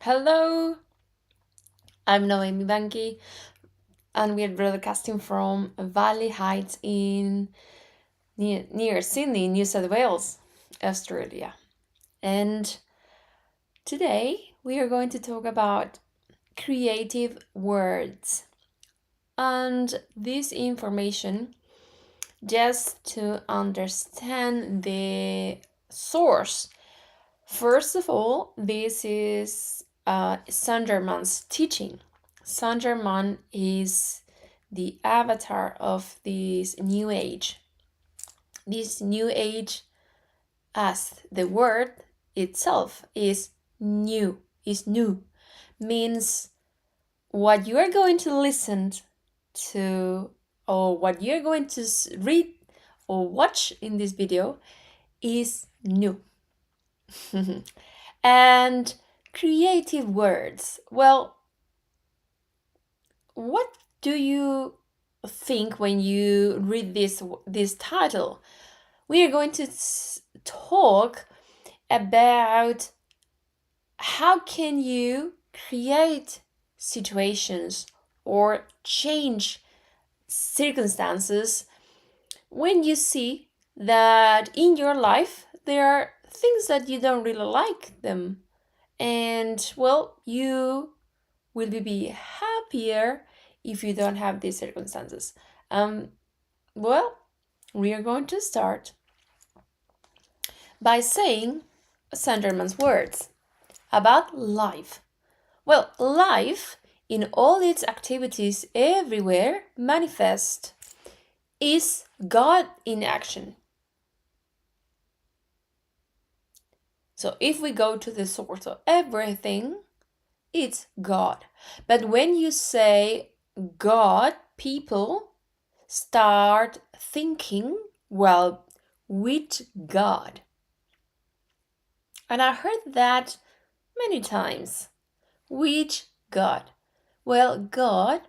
Hello, I'm Noemi Banchi, and we're broadcasting from Valley Heights in near Sydney, New South Wales, Australia. And today we are going to talk about creative words and this information just to understand the source. First of all, this is Saint Germain's teaching. Saint Germain is the avatar of this new age. This new age, as the word itself is new, means what you are going to listen to or what you're going to read or watch in this video is new. And creative words. Well, what do you think when you read this title? We are going to talk about how can you create situations or change circumstances when you see that in your life there are things that you don't really like them, and well, you will be happier if you don't have these circumstances. Well, we are going to start by saying Sanderman's words about life. Well, life in all its activities everywhere manifest is God in action. So if we go to the source of everything, it's God. But when you say God, people start thinking, well, which God? And I heard that many times. Which God? Well, God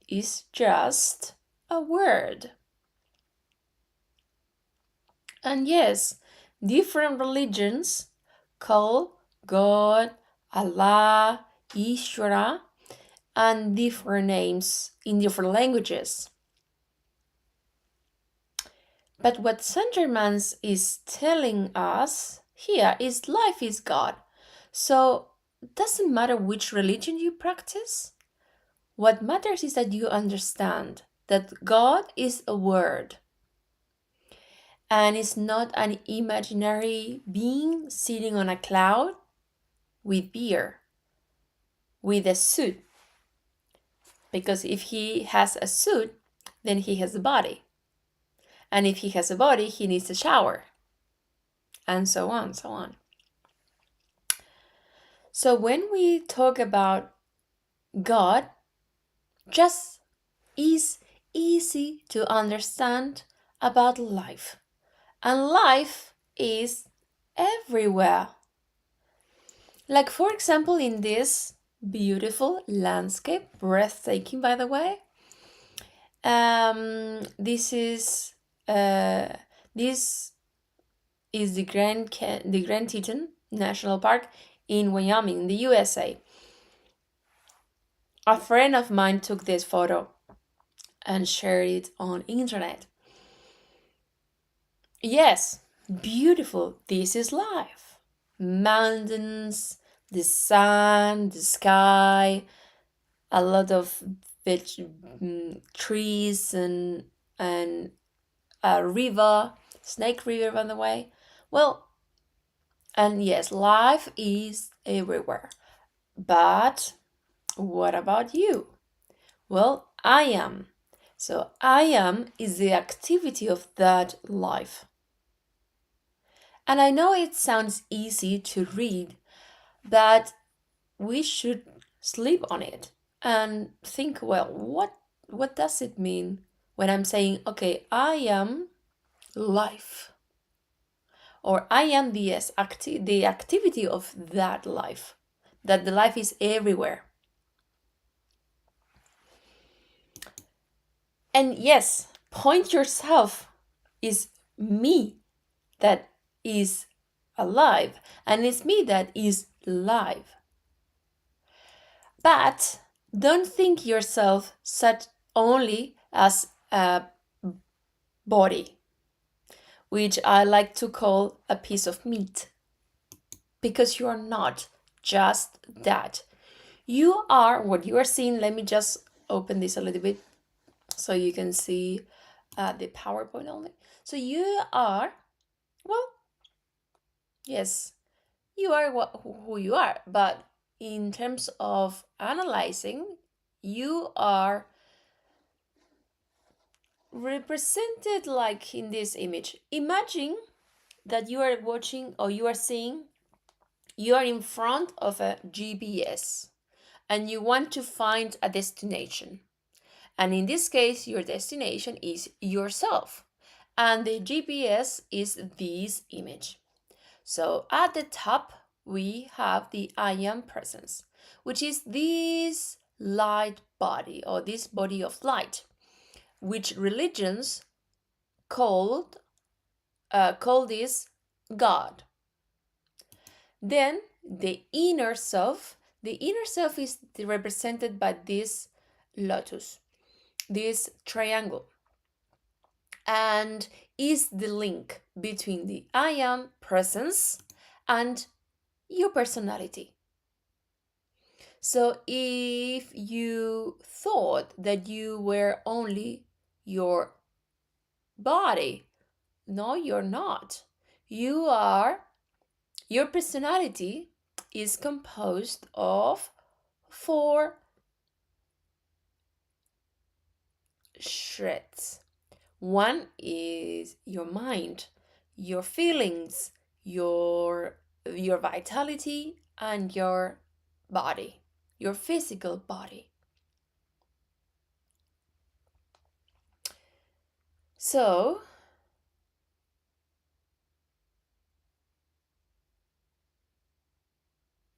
is just a word. And yes, different religions call God, Allah, Ishvara, and different names in different languages. But what Saint Germain is telling us here is life is God. So it doesn't matter which religion you practice. What matters is that you understand that God is a word. And it's not an imaginary being sitting on a cloud with beer, with a suit. Because if he has a suit, then he has a body. And if he has a body, he needs a shower. And so on, so on. So when we talk about God, just is easy to understand about life. And life is everywhere. Like, for example, in this beautiful landscape, breathtaking, by the way. This is the Grand Teton National Park in Wyoming, in the USA. A friend of mine took this photo and shared it on internet. Yes, beautiful. This is life. Mountains, the sun, the sky, a lot of trees and a river, Snake River, by the way. Well, and yes, life is everywhere. But what about you? Well, I am. So I am is the activity of that life. And I know it sounds easy to read, but we should sleep on it and think, well, what does it mean when I'm saying, okay, I am life, or I am the activity of that life, that the life is everywhere. And yes, point yourself is me that is alive, and it's me that is live. But don't think yourself such only as a body, which I like to call a piece of meat, because you are not just that. You are what you are seeing. Let me just open this a little bit so you can see the PowerPoint only. So you are, well, yes, you are who you are, but in terms of analyzing, you are represented like in this image. Imagine that you are watching or you are seeing, you are in front of a GPS and you want to find a destination. And in this case, your destination is yourself. And the GPS is this image. So at the top, we have the I am presence, which is this light body or this body of light, which religions call this God. Then the inner self is represented by this lotus, this triangle, and is the link between the I am presence and your personality. So if you thought that you were only your body, no, you're not. Your personality is composed of 4 shreds. One is your mind, your feelings, your vitality, and your body, your physical body. So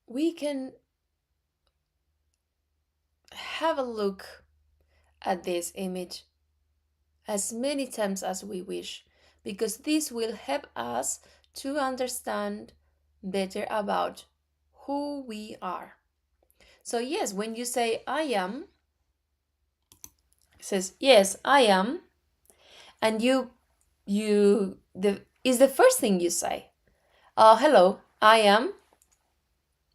we can have a look at this image as many times as we wish, because this will help us to understand better about who we are. So yes, when you say I am, it says yes, I am, and is the first thing you say. Hello, I am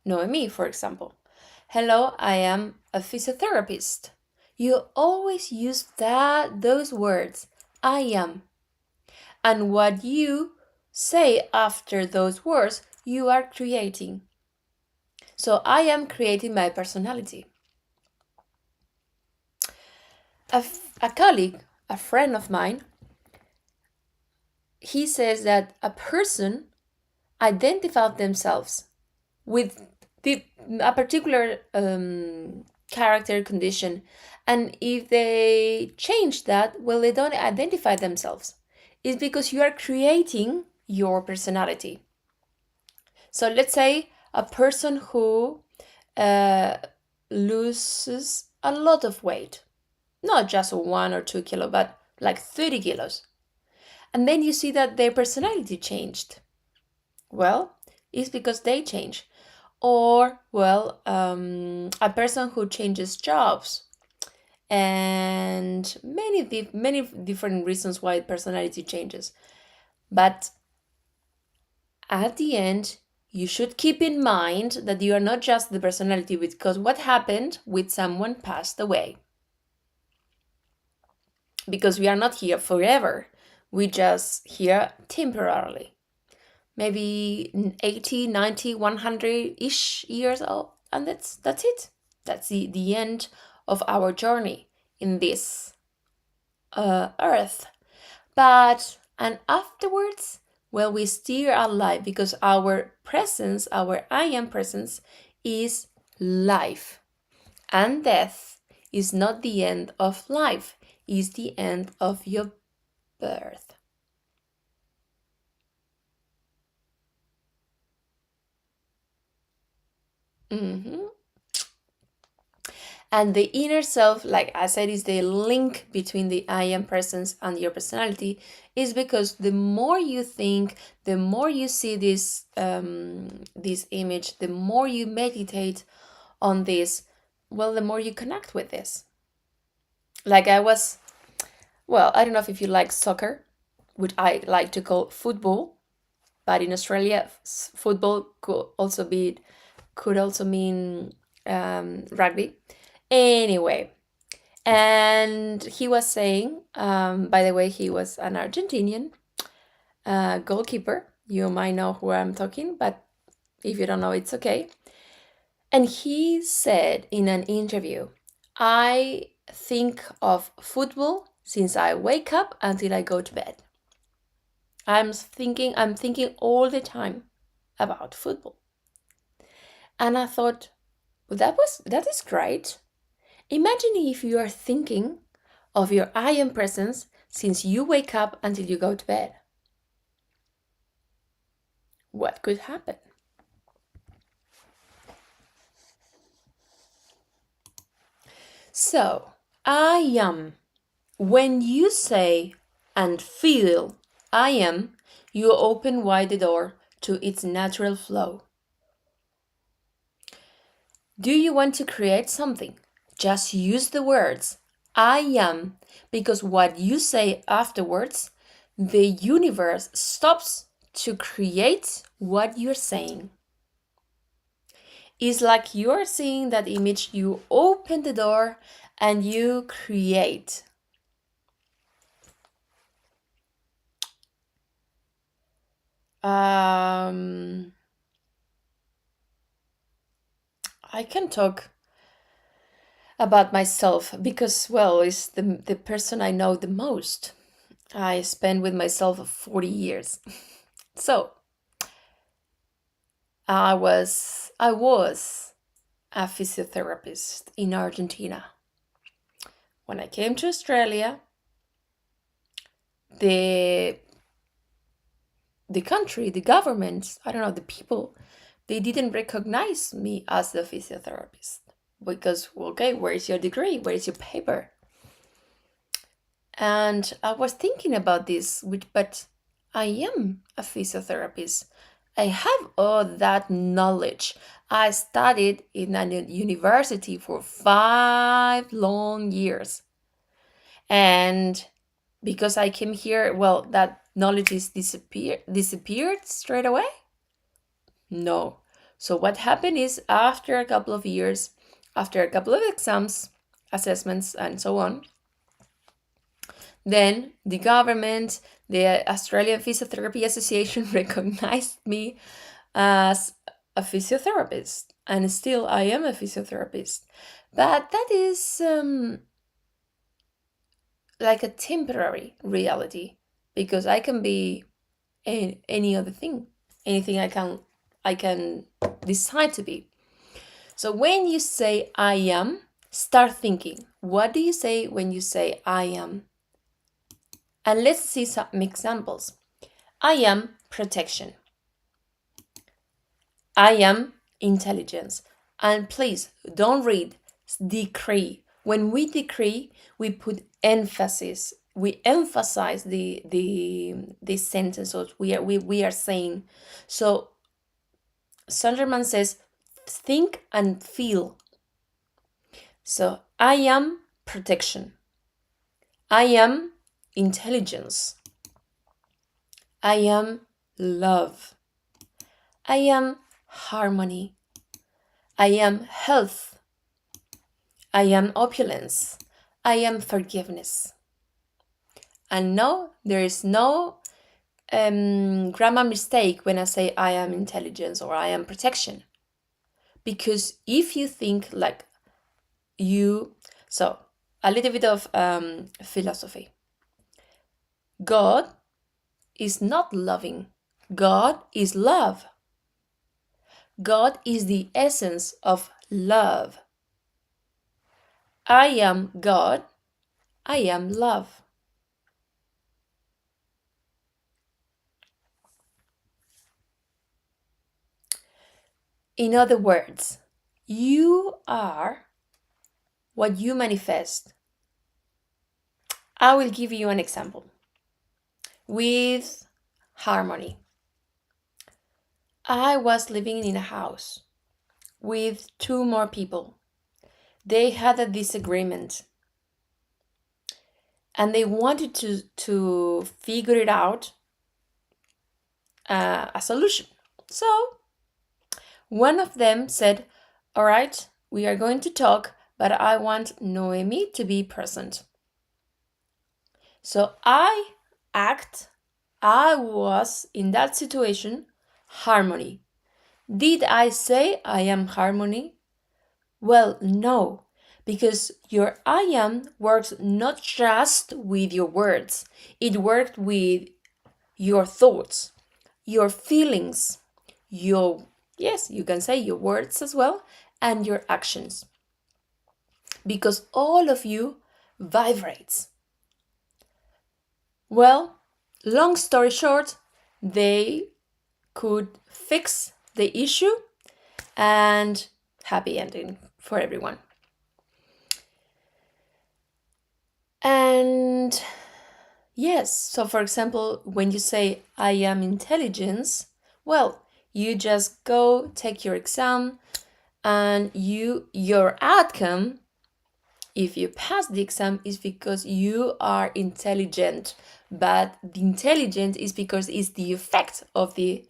Noemi, for example. Hello, I am a physiotherapist. You always use those words, I am. And what you say after those words, you are creating. So I am creating my personality. A colleague, a friend of mine, he says that a person identifies themselves with a particular character condition, and if they change that, well, they don't identify themselves. It's because you are creating your personality. So let's say a person who loses a lot of weight, not just 1 or 2 kilos, but like 30 kilos, and then you see that their personality changed. Well, it's because they change. Or, well, a person who changes jobs, and many different reasons why personality changes. But at the end, you should keep in mind that you are not just the personality, because what happened with someone passed away. Because we are not here forever. We just here temporarily. Maybe 80, 90, 100-ish years old. And that's it. That's the end of our journey in this earth. And afterwards, well, we still are alive, because our presence, our I am presence, is life. And death is not the end of life, is the end of your birth. Mm-hmm. And the inner self, like I said, is the link between the I am presence and your personality, is because the more you think, the more you see this image, the more you meditate on this, well, the more you connect with this. Like I don't know if you like soccer, which I like to call football, but in Australia, football could also mean rugby. Anyway, and he was saying, by the way, he was an Argentinian goalkeeper. You might know who I'm talking, but if you don't know, it's okay. And he said in an interview, I think of football since I wake up until I go to bed. I'm thinking all the time about football. And I thought, well, that is great. Imagine if you are thinking of your I am presence since you wake up until you go to bed. What could happen? So, I am. When you say and feel I am, you open wide the door to its natural flow. Do you want to create something? Just use the words I am, because what you say afterwards, the universe stops to create what you're saying. It's like you're seeing that image, you open the door and you create. I can talk about myself because, well, it's the person I know the most. I spent with myself 40 years. So, I was a physiotherapist in Argentina. When I came to Australia, the the country, the government, I don't know, the people, they didn't recognize me as the physiotherapist because, okay, where is your degree? Where is your paper? And I was thinking about this, but I am a physiotherapist. I have all that knowledge. I studied in a university for 5 long years. And because I came here, well, that knowledge is disappeared straight away? No. So what happened is after a couple of years, after a couple of exams, assessments, and so on, then the government, the Australian Physiotherapy Association recognized me as a physiotherapist. And still I am a physiotherapist. But that is like a temporary reality because I can be any other thing, anything I can decide to be. So when you say I am, start thinking, what do you say when you say I am? And let's see some examples. I am protection. I am intelligence. And please don't read decree. When we decree, we put emphasis. We emphasize the sentences we are saying. So Sunderman says, think and feel. So I am protection. I am intelligence. I am love. I am harmony. I am health. I am opulence. I am forgiveness. And no, there is no grammar mistake when I say I am intelligence or I am protection. Because if you think like so a little bit of philosophy. God is not loving. God is love. God is the essence of love. I am God. I am love. In other words, you are what you manifest. I will give you an example with harmony. I was living in a house with two more people. They had a disagreement and they wanted to figure it out, a solution. So one of them said, all right, we are going to talk, but I want Noemi to be present. So I was in that situation, harmony. Did I say I am harmony? Well, no, because your I am works not just with your words, it worked with your thoughts, your feelings, your, yes, you can say your words as well, and your actions. Because all of you vibrates. Well, long story short, they could fix the issue and happy ending for everyone. And yes, so for example, when you say I am intelligence, well, you just go take your exam and your outcome, if you pass the exam, is because you are intelligent, but the intelligence is because it's the effect of the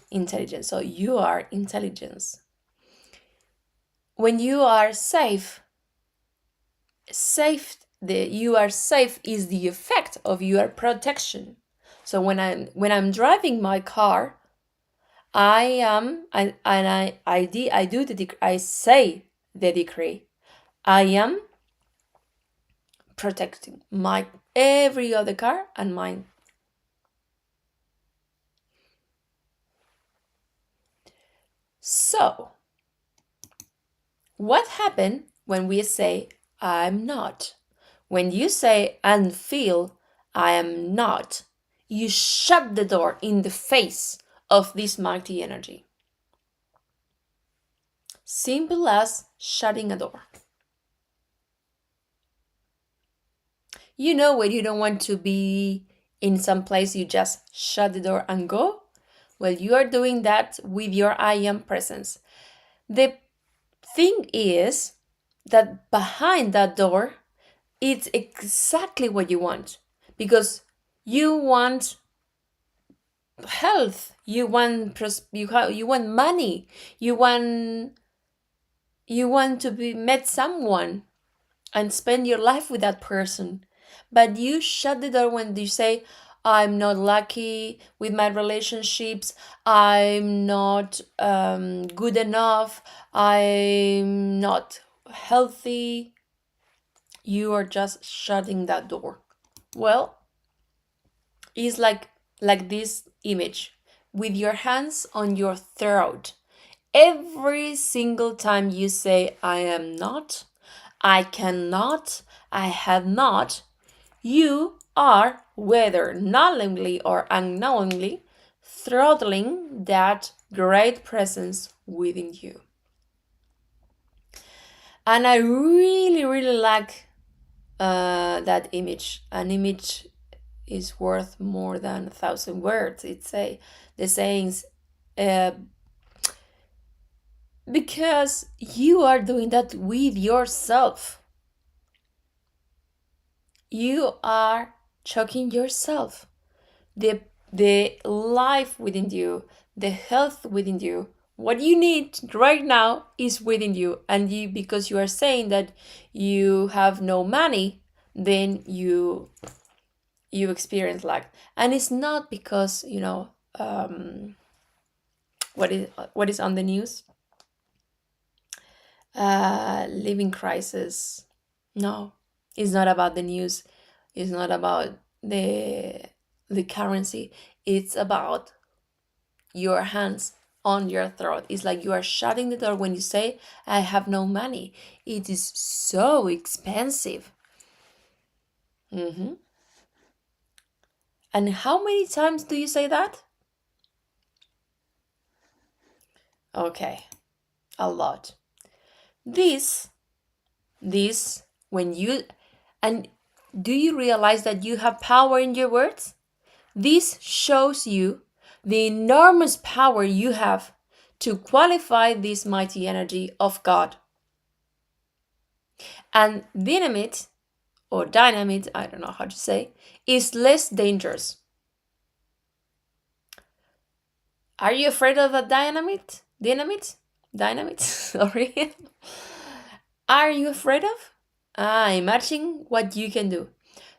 intelligence. So you are intelligence. When you are safe, you are safe is the effect of your protection. So when I'm driving my car, I am I do I say the decree. I am protecting my every other car and mine. So what happened when we say I'm not? When you say and feel I am not, you shut the door in the face of this mighty energy. Simple as shutting a door. You know when you don't want to be in some place, you just shut the door and go? Well, you are doing that with your I am presence. The thing is that behind that door, it's exactly what you want, because you want health, you want you want money, you want to be met someone and spend your life with that person. But you shut the door when you say, I'm not lucky with my relationships, I'm not good enough, I'm not healthy. You are just shutting that door. Well, it's like this image with your hands on your throat. Every single time you say, I am not, I cannot, I have not, you are, whether knowingly or unknowingly, throttling that great presence within you. And I really, really like that image. An image is worth more than 1,000 words. It's the sayings, uh, because you are doing that with yourself. You are choking yourself. The life within you, the health within you, what you need right now is within you. And you, because you are saying that you have no money, then you experience lack. And it's not because what is on the news, living crisis. No, it's not about the news, it's not about the currency, it's about your hands on your throat. It's like you are shutting the door when you say, I have no money. It is so expensive. And how many times do you say that? Okay, a lot. This, when you, and do you realize that you have power in your words? This shows you the enormous power you have to qualify this mighty energy of God. And dynamite, or dynamite, I don't know how to say, is less dangerous. Are you afraid of a dynamite? Dynamite? Sorry. Are you afraid of? Imagine what you can do.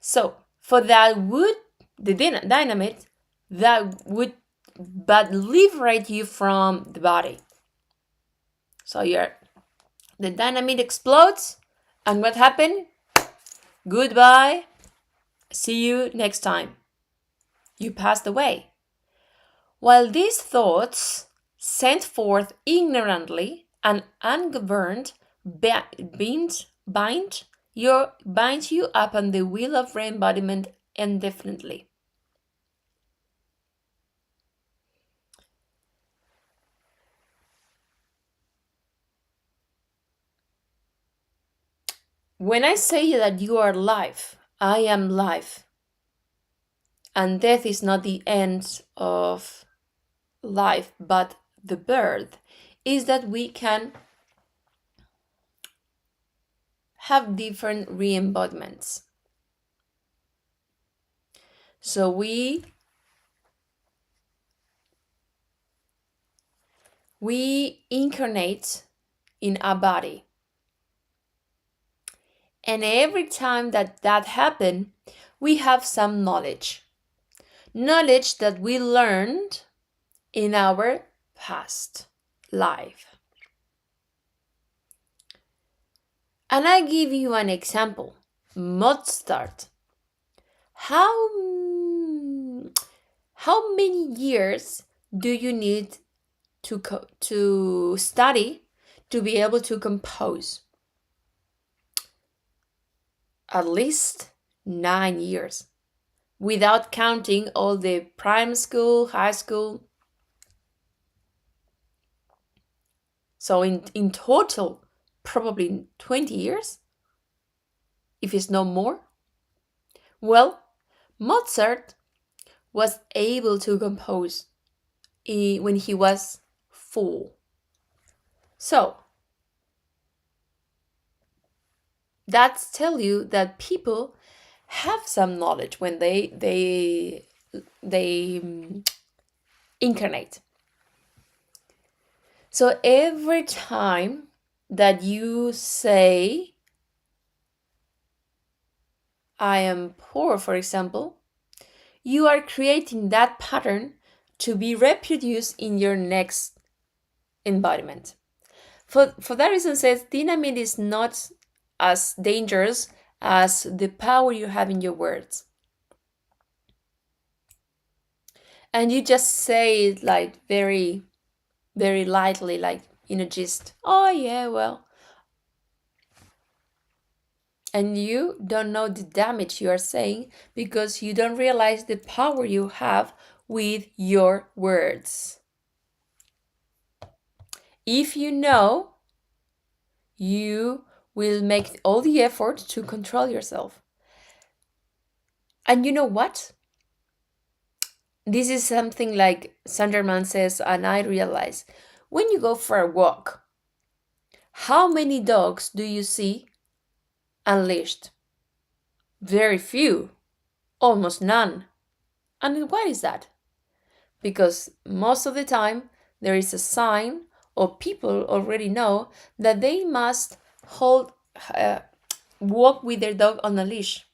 So, for that wood, the dynamite, that would but liberate you from the body. So the dynamite explodes, and what happened? Goodbye. See you next time. You passed away. While these thoughts, sent forth ignorantly and ungoverned, bind you upon the wheel of re-embodiment indefinitely. When I say that you are life, I am life, and death is not the end of life, but the birth, is that we can have different re-embodiments. So we incarnate in a body. And every time that happens, we have some knowledge. Knowledge that we learned in our past life. And I give you an example. Mozart. How many years do you need to study to be able to compose? At least 9 years, without counting all the prime school, high school. So in total, probably 20 years, if it's no more. Well, Mozart was able to compose when he was 4. So that's tell you that people have some knowledge when they incarnate. So every time that you say, I am poor, for example, you are creating that pattern to be reproduced in your next embodiment. For that reason, says dynamite is not as dangerous as the power you have in your words. And you just say it like very, very lightly, like in a gist. Oh yeah, well. And you don't know the damage you are saying because you don't realize the power you have with your words. If you know, you will make all the effort to control yourself. And you know what? This is something like Sanderman says, and I realize when you go for a walk, how many dogs do you see unleashed? Very few, almost none. And why is that? Because most of the time there is a sign, or people already know that they must walk with their dog on a leash.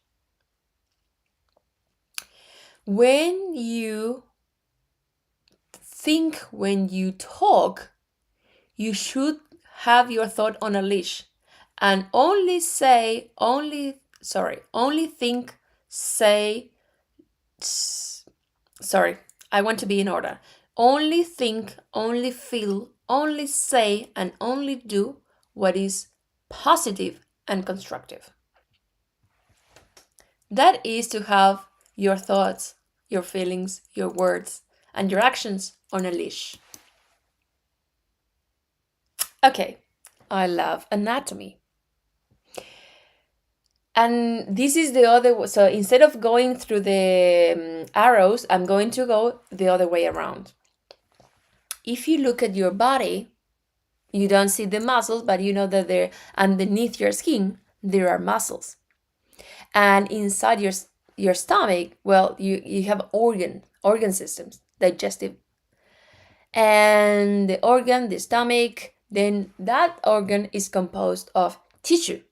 When you think, when you talk, you should have your thought on a leash and only think, say, sorry, I want to be in order. Only think, only feel, only say, and only do what is positive and constructive. That is to have your thoughts, your feelings, your words, and your actions on a leash. Okay, I love anatomy. And this is the other, so instead of going through the arrows, I'm going to go the other way around. If you look at your body, you don't see the muscles, but you know that they're underneath your skin. there are muscles. And inside your stomach, well, you have organ systems, digestive, and the stomach, then that organ is composed of tissue,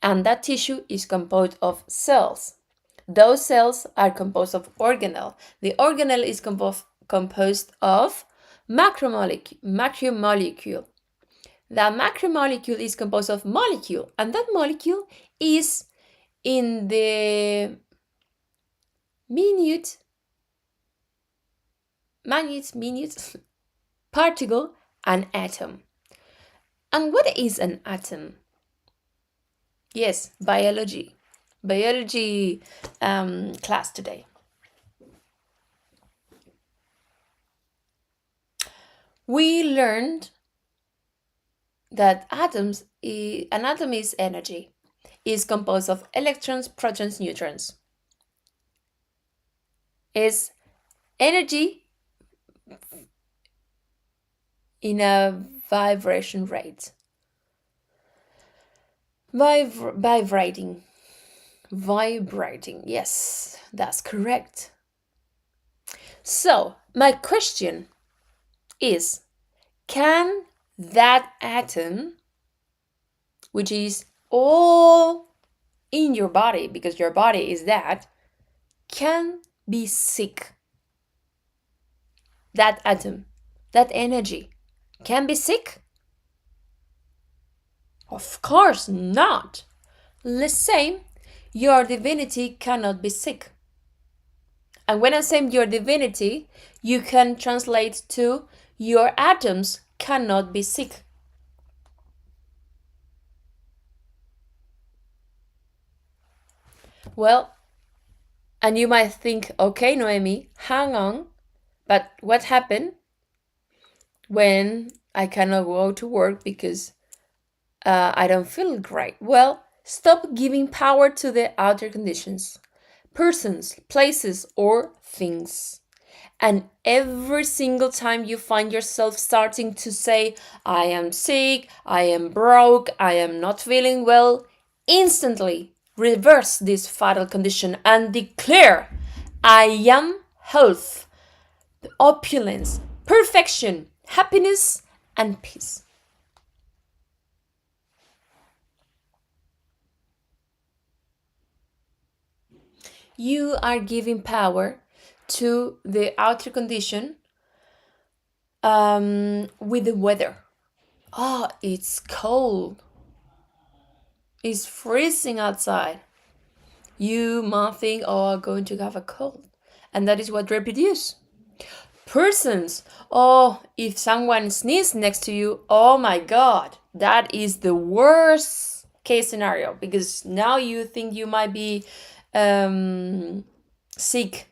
and that tissue is composed of cells. Those cells are composed of organelle. The organelle is composed of macromolecule. That macromolecule is composed of molecule, and that molecule is in the minute particle, an atom. And what is an atom? Yes, biology class today. We learned that an atom is energy, is composed of electrons, protons, neutrons. Is energy in a vibration rate. Vibrating. Yes, that's correct. So, my question is, can that atom, which is all in your body, because your body is that, can be sick? That atom, that energy, can be sick? Of course not. Let's say your divinity cannot be sick. And when I say your divinity, you can translate to your atoms cannot be sick. Well, and you might think, okay, Noemi, hang on, but what happened when I cannot go to work because I don't feel great? Well, stop giving power to the outer conditions, persons, places, or things. And every single time you find yourself starting to say, I am sick, I am broke, I am not feeling well, instantly reverse this fatal condition and declare, I am health, opulence, perfection, happiness, and peace. You are giving power to the outer condition with the weather. Oh, it's cold. It's freezing outside. You might think, oh, I'm going to have a cold. And that is what reproduce. Persons. Oh, if someone sneezes next to you, oh my God, that is the worst case scenario, because now you think you might be sick.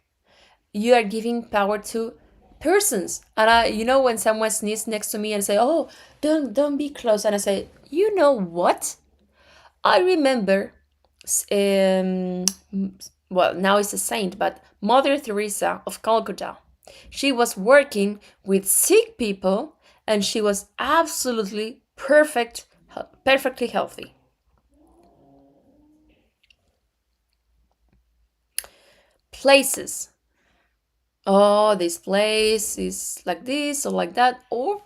You are giving power to persons. And when someone sneezes next to me and say, oh, don't be close, and I say, you know what? I remember, well, now it's a saint, but Mother Teresa of Calcutta. She was working with sick people, and she was absolutely perfectly healthy. Places. Oh, this place is like this or like that, or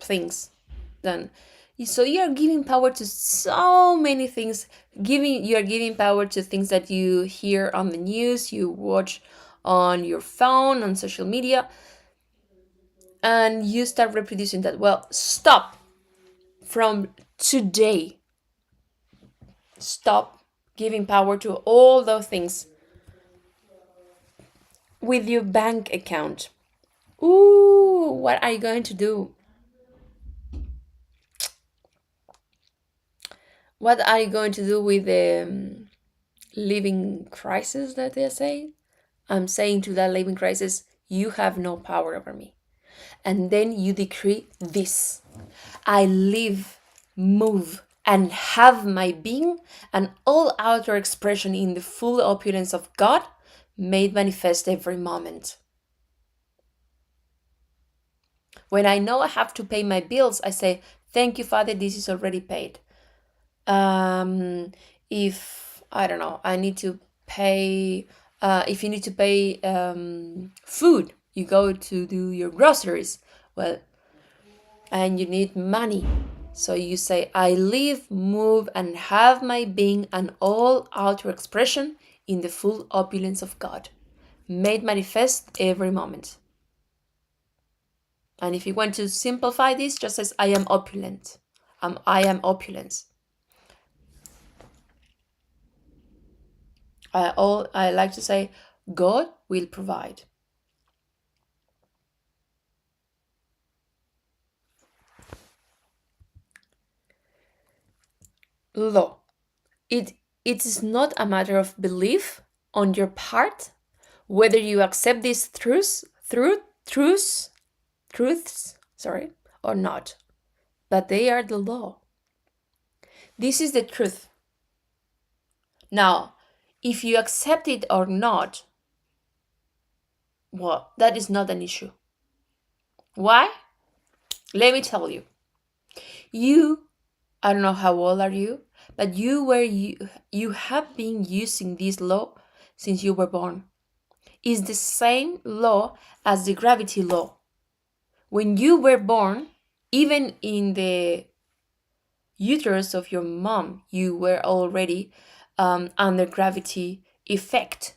things. Then, so you are giving power to so many things. You are giving power to things that you hear on the news, you watch on your phone, on social media, and you start reproducing that. Well, stop from today. Stop giving power to all those things with your bank account. Ooh, what are you going to do? What are you going to do with the living crisis that they say? I'm saying to that living crisis, you have no power over me. And then you decree this: I live, move, and have my being and all outer expression in the full opulence of God made manifest every moment. When I know I have to pay my bills, I say, thank you, Father, this is already paid. Um, if I don't know, I need to pay. If you need to pay food, you go to do your groceries. Well, and you need money. So you say, I live, move, and have my being and all outer expression in the full opulence of God, made manifest every moment. And if you want to simplify this, just as I am opulent. I am opulence. I like to say, God will provide. Law. It it is not a matter of belief on your part whether you accept these truths, sorry, or not. But they are the law. This is the truth. Now, if you accept it or not, well, that is not an issue. Why? Let me tell you. I don't know how old are you, but you have been using this law since you were born. It's the same law as the gravity law. When you were born, even in the uterus of your mom, you were already under gravity effect.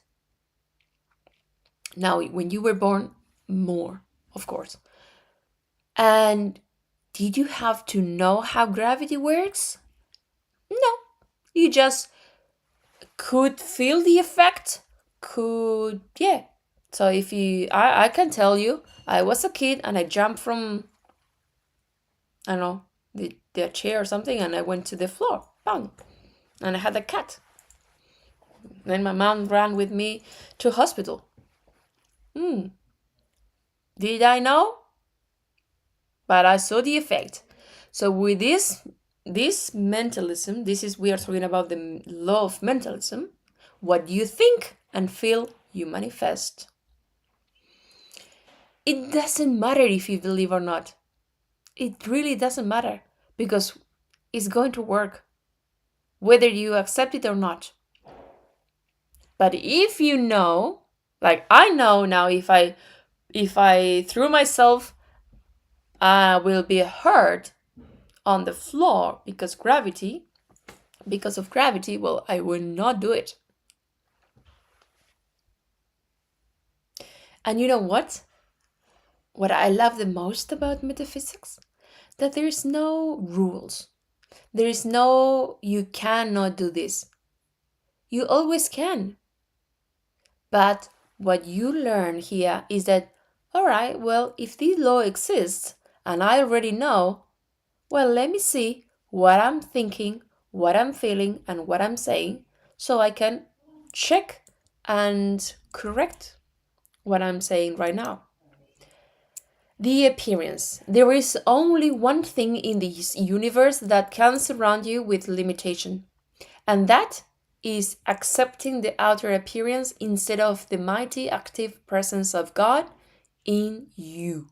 Now, when you were born, more, of course. And did you have to know how gravity works? No. You just could feel the effect. Yeah. So if I can tell you, I was a kid and I jumped from, I don't know, the chair or something, and I went to the floor. Bang. And I had a cut. Then my mom ran with me to hospital. Did I know? But I saw the effect. So with this mentalism, we are talking about the law of mentalism. What you think and feel, you manifest. It doesn't matter if you believe or not. It really doesn't matter because it's going to work whether you accept it or not. But if you know, like I know now, if I threw myself, I will be hurt on the floor because of gravity, well, I will not do it. And you know what? What I love the most about metaphysics? That there is no rules. There is no, you cannot do this. You always can. But what you learn here is that, all right, well, if this law exists and I already know, well, let me see what I'm thinking, what I'm feeling, and what I'm saying so I can check and correct what I'm saying right now. The appearance. There is only one thing in this universe that can surround you with limitation, and that is accepting the outer appearance instead of the mighty active presence of God in you.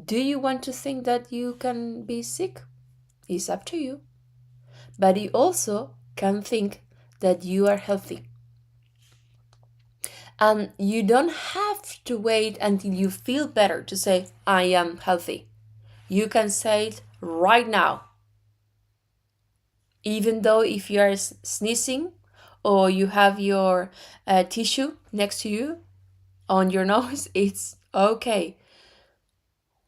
Do you want to think that you can be sick? It's up to you. But you also can think that you are healthy. And you don't have to wait until you feel better to say, I am healthy. You can say it right now. Even though if you are sneezing or you have your tissue next to you on your nose, it's okay.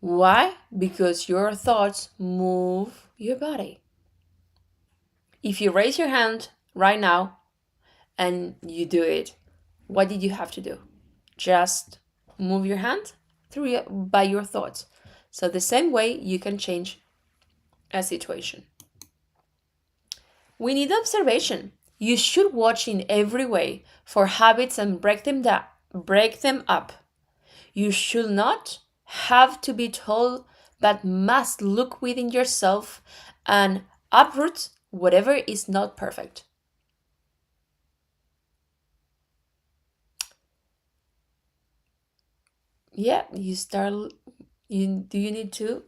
Why? Because your thoughts move your body. If you raise your hand right now and you do it, what did you have to do? Just move your hand by your thoughts. So the same way you can change a situation. We need observation. You should watch in every way for habits and break them up. You should not have to be told, but must look within yourself and uproot whatever is not perfect. yeah, you need to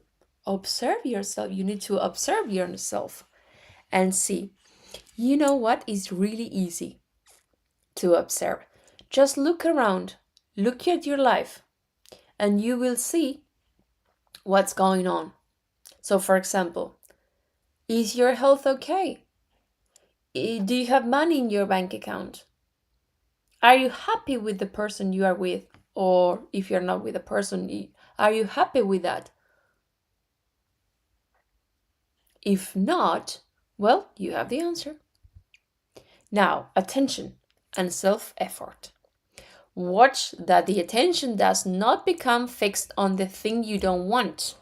observe yourself. You need to observe yourself and see. You know what is really easy to observe? Just look around, look at your life, and you will see what's going on. So, for example, is your health okay? Do you have money in your bank account? Are you happy with the person you are with? Or if you're not with a person, are you happy with that? If not, well, you have the answer. Now, attention and self effort. Watch that the attention does not become fixed on the thing you don't want.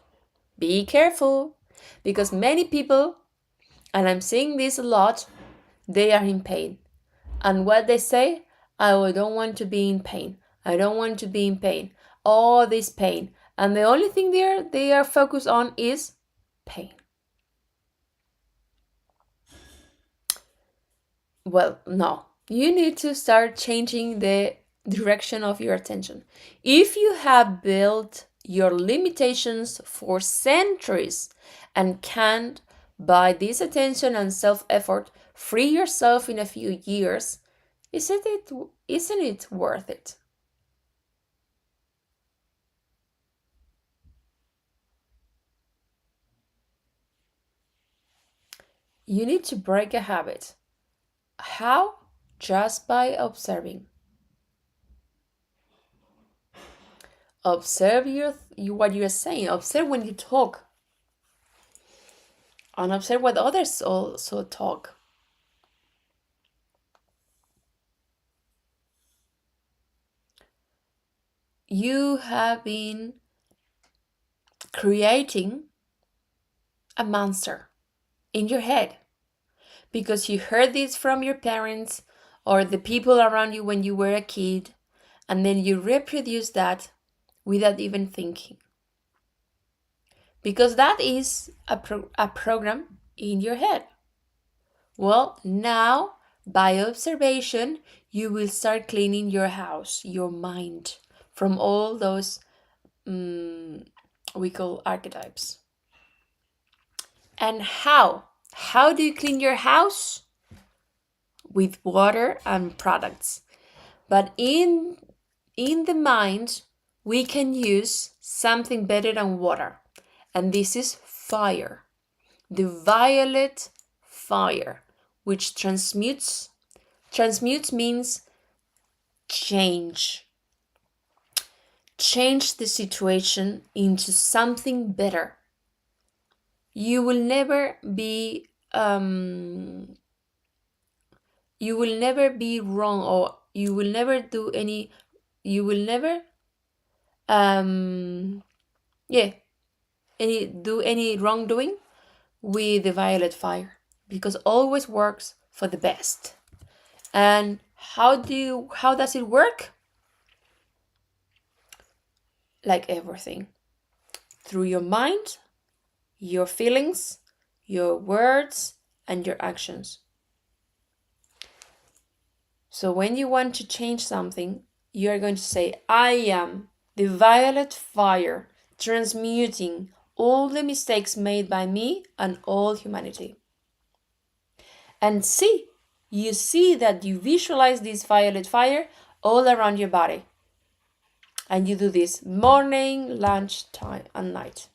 Be careful, because many people, and I'm seeing this a lot, they are in pain. And what they say, "Oh, I don't want to be in pain. I don't want to be in pain. All this pain." And the only thing they are focused on is pain. Well, no. You need to start changing the direction of your attention. If you have built your limitations for centuries and can't, by this attention and self effort, free yourself in a few years, isn't it worth it? You need to break a habit. How? Just by observing. Observe what you are saying. Observe when you talk, and observe what others also talk. You have been creating a monster in your head because you heard this from your parents or the people around you when you were a kid, and then you reproduce that without even thinking. Because that is a program in your head. Well, now by observation, you will start cleaning your house, your mind, from all those we call archetypes. And how? How do you clean your house? With water and products. But in the mind, we can use something better than water. And this is fire. The violet fire, which transmutes. Transmutes means change. Change the situation into something better. You will never be wrong, or you will never um yeah do any wrongdoing with the violet fire, because always works for the best. And how does it work? Like everything, through your mind, your feelings, your words, and your actions. So when you want to change something, you are going to say, "I am the violet fire transmuting all the mistakes made by me and all humanity." And you see that you visualize this violet fire all around your body. And you do this morning, lunch time, and night.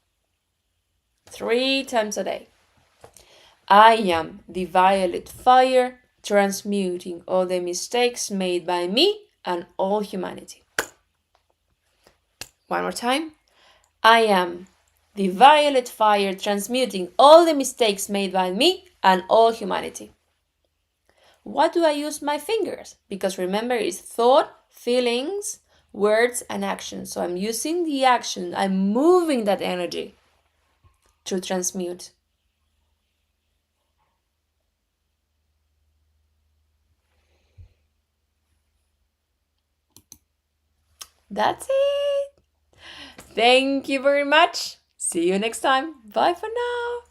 3 times a day. I am the violet fire transmuting all the mistakes made by me and all humanity. One more time. I am the violet fire transmuting all the mistakes made by me and all humanity. What do I use my fingers? Because remember, it's thought, feelings, words, and action. So I'm using the action, I'm moving that energy to transmute. That's it. Thank you very much. See you next time. Bye for now.